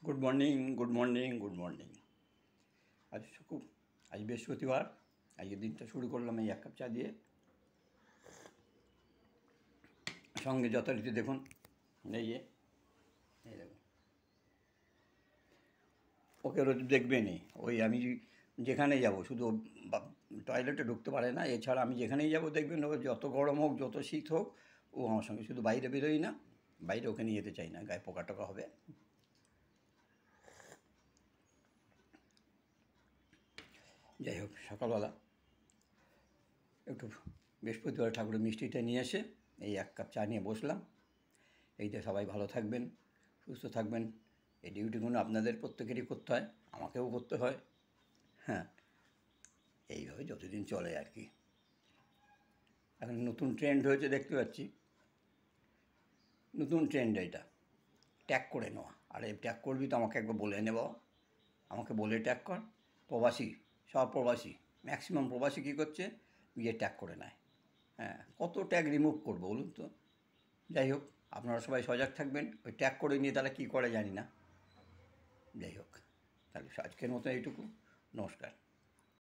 Good morning, good morning, good morning. আজ আজ বৃহস্পতিবার। আজকের দিনটা শুরু করলাম এই এক কাপ চা দিয়ে। সঙ্গে যথারীতি দেখুন এই যে এই দেখুন, ওকে রোজ দেখবেনই। ওই আমি যেখানে যাব শুধু টয়লেটে ঢুকতে পারে না, এছাড়া আমি যেখানেই যাব দেখবেন ও যত গরম হোক যত শীত হোক ও আমার সঙ্গে, শুধু বাইরে বেরোই না, বাইরে ওকে নিয়ে যেতে চাই না, গায়ে পোকা টোকা হবে। যাই হোক, সকালবেলা একটু বৃহস্পতিবার ঠাকুরের মিষ্টিটা নিয়ে এসে এই এক কাপ চা নিয়ে বসলাম। এইতে সবাই ভালো থাকবেন, সুস্থ থাকবেন। এই ডিউটিগুলো আপনাদের প্রত্যেকেরই করতে হয়, আমাকেও করতে হয়। হ্যাঁ, এইভাবে যতদিন চলে আর কি। এখন নতুন ট্রেন্ড হয়েছে দেখতে পাচ্ছি, নতুন ট্রেন্ড এটা, ট্যাগ করে নেওয়া। আর এই ট্যাগ করবি তো আমাকে একবার বলে নেব, আমাকে বলে ট্যাগ কর। প্রবাসী, সব প্রবাসী, ম্যাক্সিমাম প্রবাসী কী করছে, গিয়ে ট্যাগ করে নেয়। হ্যাঁ, কত ট্যাগ রিমুভ করবো বলুন তো। যাই হোক, আপনারা সবাই সজাগ থাকবেন। ওই ট্যাগ করে নিয়ে তারা কী করে জানি না। যাই হোক, তাহলে আজকের মতো এইটুকু। নমস্কার।